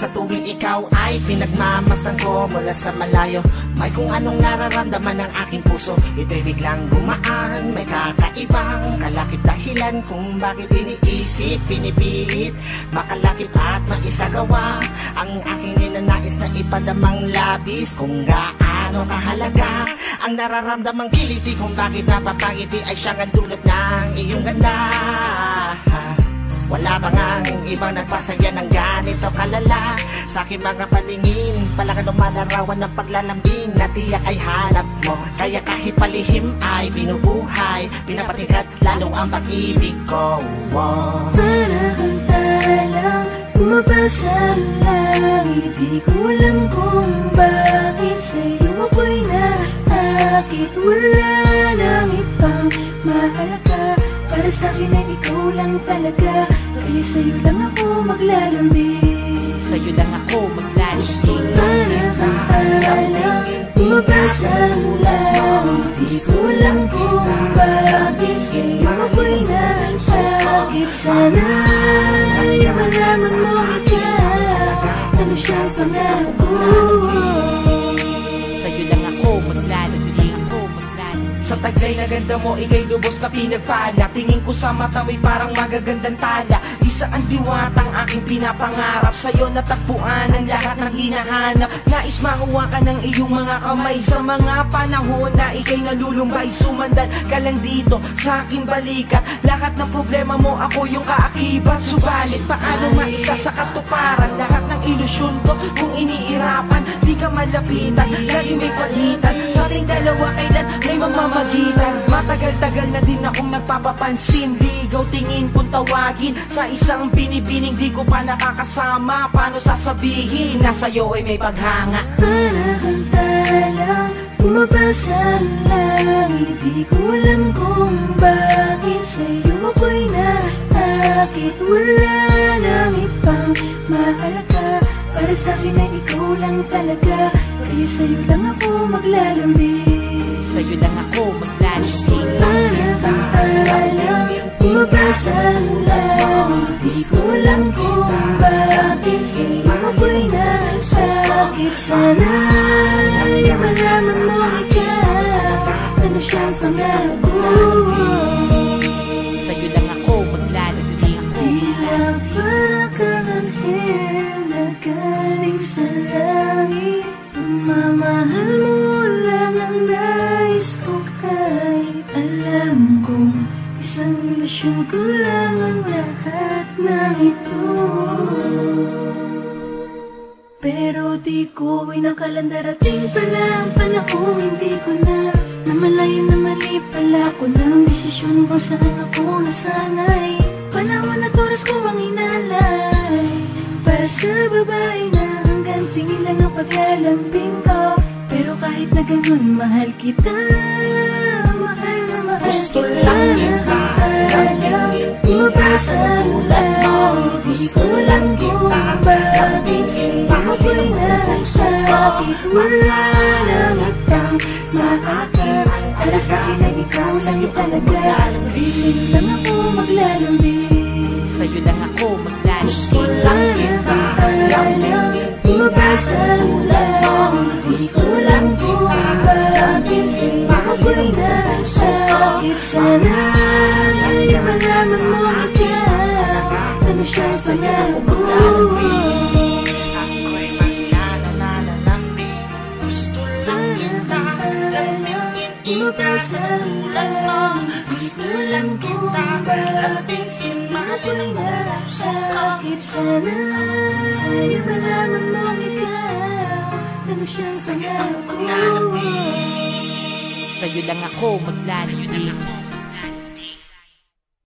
Sa tuwing ikaw ay pinagmamasdan ko mula sa malayo, may kung anong nararamdaman ng aking puso. Ito'y biglang gumaan, may kakaibang kalakip dahilan kung bakit iniisip, pinipilit makalakip at maisagawa ang aking ninanais na ipadamang labis. Kung gaano kahalaga ang nararamdamang kiliti, kung bakit napapangiti ay siyang ang dulot ng iyong ganda. Wala ba ngang ibang nagpasaya ng ganito kalala? Sa aking mga paningin, palakan lumalarawan ng paglalambing na tiyak ay hanap mo. Kaya kahit palihim ay binubuhay, pinapatingkat lalo ang pag-ibig ko. Para kang talang bumabasa ang langit, di ko alam kung bakit sa'yo ako'y naakit. Wala nang ibang mahalaga, para sa'kin ay ikaw lang talaga. Kaya sa'yo lang ako maglalambing, sa'yo lang ako maglalambing. Para kang talang bumabasa ang langit, di ko alam kung bakit sa'yo ako'y naakit. Sana ay malaman mo ikaw, ano siyang pangarap ko. Sa'yo lang ako maglalambing. Sa taglay na ganda mo, ika'y lubos na pinagpala. Tingin ko sa mata mo'y parang magagandang tala. Isa ang diwatang aking pinapangarap, sa'yo natagpuan ang lahat ng hinahanap. Nais makuha ka ng iyong mga kamay sa mga panahon na ika'y nalulumbay. Sumandan ka lang dito sa aking balikat, lahat ng problema mo ako yung kaakibat. Subalit paano maisa sa katuparan lahat ng ilusyon ko kung iniirapan? Di ka malapitan, lagi may pagitan sa ating dalawa, kailan may mamamagitan. Matagal-tagal na din akong nagpapapansin, ligaw tingin kung tawagin sa isang binibining di ko pa nakakasama. Paano sasabihin na sa'yo ay may paghanga? Para kang talang bumabasa ang langit, di ko alam kung bakit sa'yo ako'y naakit. Wala nang ibang mahalaga, para sa'kin ay ikaw lang talaga. Kaya sa'yo lang ako maglalambing, sa'yo lang ako maglalambing. Para kang talang bumabasa ang langit, di ko alam kung bakit sa'yo ako'y naakit. Sana ay malaman mo ikaw, ano siyang pangarap ko. Sa'yo lang ako maglalambing. Tila para kang anghel na galing sa langit, pagmamahal mo lang ang nais ko. Kahit alam kong isang ilusyon ko lang ang lahat ng ito, pero di ko inakalang darating pala ang panahon. Hindi ko na namalayan na mali pala ko ng desisyon kung saan ako nasanay. Panahon at oras ko ang inalay para sa babae na hanggang tingin lang ang paglalambing ko. Pero kahit na ganun, mahal kita, mahal na mahal. Gusto lang kita lambingin, bumabasa ang langit, gusto lang kita lambingin. Ako'y nasakit, wala nang ibang sa akin, para sa'kin ay ikaw lang talaga. Kaya sa'yo lang ako maglalambing, sa'yo lang ako maglalambing. gusto lang kita lambingin, bumabasa ang langit, gusto lang kita lambingin. Ako'y nasakit, sana ay malaman mo ikaw, ano siyang pangarap ko. ako'y maglalambing. Gusto lang kita lambingin, ibasa tulad mo. Gusto lang kita lambingin, Ako'y nasakit, sana sa'yo malaman mo ikaw, ano siyang pangarap ko. maglalambing. Sa'yo lang ako maglalambing.